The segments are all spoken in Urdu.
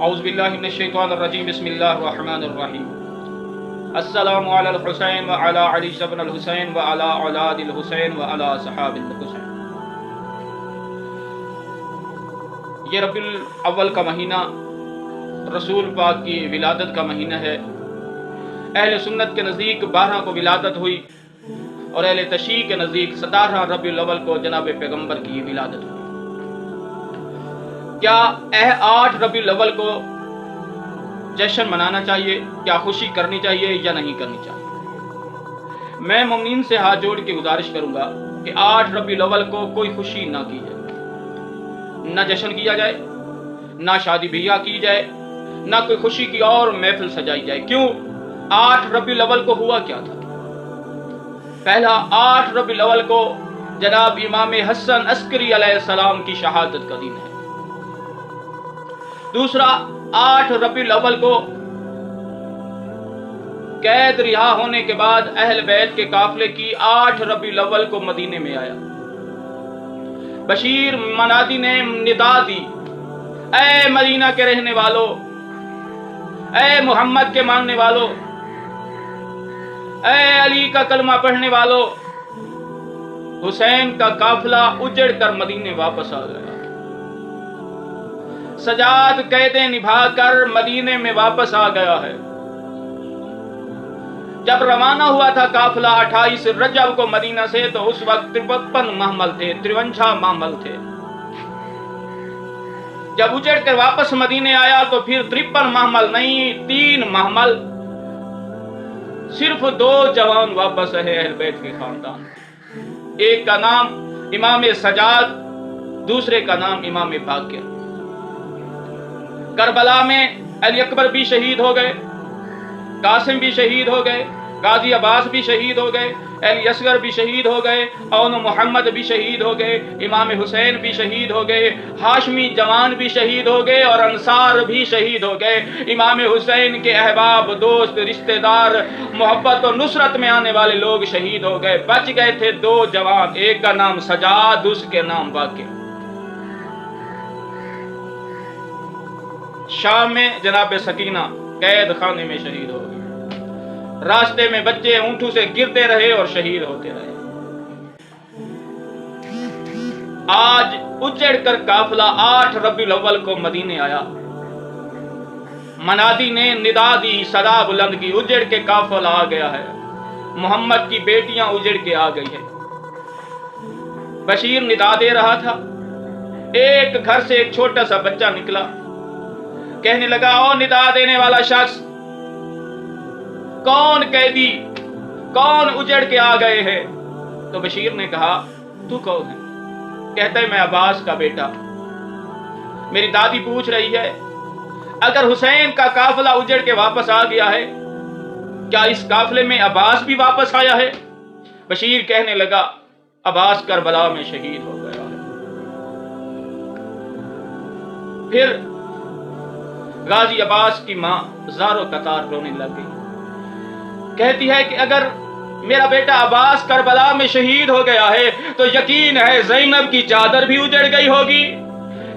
اعوذ باللہ من الشیطان الرجیم بسم اللہ الرحمن الرحیم السلام علی الحسین و علی علی بن الحسین و علی اولاد الحسین و علی صحاب الحسین۔ یہ ربیع الاول کا مہینہ رسول پاک کی ولادت کا مہینہ ہے۔ اہل سنت کے نزدیک 12 کو ولادت ہوئی اور اہل تشیع کے نزدیک 17 ربیع الاول کو جناب پیغمبر کی ولادت ہوئی۔ کیا 8 ربیع الاول کو جشن منانا چاہیے؟ کیا خوشی کرنی چاہیے یا نہیں کرنی چاہیے؟ میں مومنین سے ہاتھ جوڑ کے گزارش کروں گا کہ 8 ربیع الاول کو کوئی خوشی نہ کی جائے، نہ جشن کیا جائے، نہ شادی بیاہ کی جائے، نہ کوئی خوشی کی اور محفل سجائی جائے۔ کیوں؟ 8 ربیع الاول کو ہوا کیا تھا؟ پہلا، 8 ربیع الاول کو جناب امام حسن عسکری علیہ السلام کی شہادت کا دن ہے۔ دوسرا، 8 ربیع الاول کو قید رہا ہونے کے بعد اہل بیت کے قافلے کی 8 ربیع الاول کو مدینے میں آیا۔ بشیر منادی نے ندا دی، اے مدینہ کے رہنے والوں، اے محمد کے ماننے والوں، اے علی کا کلمہ پڑھنے والوں، حسین کا قافلہ اجڑ کر مدینے واپس آ گیا۔ سجاد قیدیں نبھا کر مدینے میں واپس آ گیا ہے۔ جب روانہ ہوا تھا قافلہ 28 رجب کو مدینہ سے، تو اس وقت 53 محمل تھے، 53 محمل تھے۔ جب اجڑ کر واپس مدینے آیا تو پھر 53 محمل نہیں، 3 محمل، صرف 2 جوان واپس رہے اہل بیت کے خاندان۔ ایک کا نام امام سجاد، دوسرے کا نام امام باقر۔ کربلا میں علی اکبر بھی شہید ہو گئے، قاسم بھی شہید ہو گئے، غازی عباس بھی شہید ہو گئے، علی اصغر بھی شہید ہو گئے، اون محمد بھی شہید ہو گئے، امام حسین بھی شہید ہو گئے، ہاشمی جوان بھی شہید ہو گئے اور انصار بھی شہید ہو گئے۔ امام حسین کے احباب، دوست، رشتہ دار، محبت اور نصرت میں آنے والے لوگ شہید ہو گئے۔ بچ گئے تھے 2 جوان، ایک کا نام سجاد، دوسرے کا نام باقر۔ شام میں جناب سکینہ قید خانے میں شہید ہو گئی۔ راستے میں بچے اونٹوں سے گرتے رہے اور شہید ہوتے رہے۔ آج اجڑ کر قافلہ 8 ربیع الاول کو مدینے آیا۔ منادی نے ندا دی، صدا بلند کی، اجڑ کے قافلہ آ گیا ہے۔ محمد کی بیٹیاں اجڑ کے آ گئی ہیں۔ بشیر ندا دے رہا تھا، ایک گھر سے ایک چھوٹا سا بچہ نکلا، کہنے لگا، او ندا دینے والا شخص، کون قیدی، کون اجڑ کے آ گئے ہیں؟ تو بشیر نے کہا، تو کون ہے؟ کہتا ہے، میں عباس کا بیٹا۔ میری دادی پوچھ رہی ہے، اگر حسین کا قافلہ اجڑ کے واپس آ گیا ہے، کیا اس قافلے میں عباس بھی واپس آیا ہے؟ بشیر کہنے لگا، عباس کربلا میں شہید ہو گیا ہے۔ پھر غازی عباس کی ماں زارو قطار رونے لگ گئی، کہتی ہے کہ اگر میرا بیٹا عباس کربلا میں شہید ہو گیا ہے تو یقین ہے زینب کی چادر بھی اجڑ گئی ہوگی۔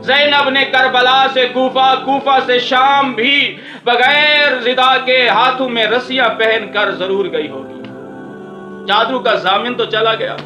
زینب نے کربلا سے کوفہ، کوفہ سے شام بھی بغیر رضا کے ہاتھوں میں رسیاں پہن کر ضرور گئی ہوگی۔ چادروں کا ضامن تو چلا گیا۔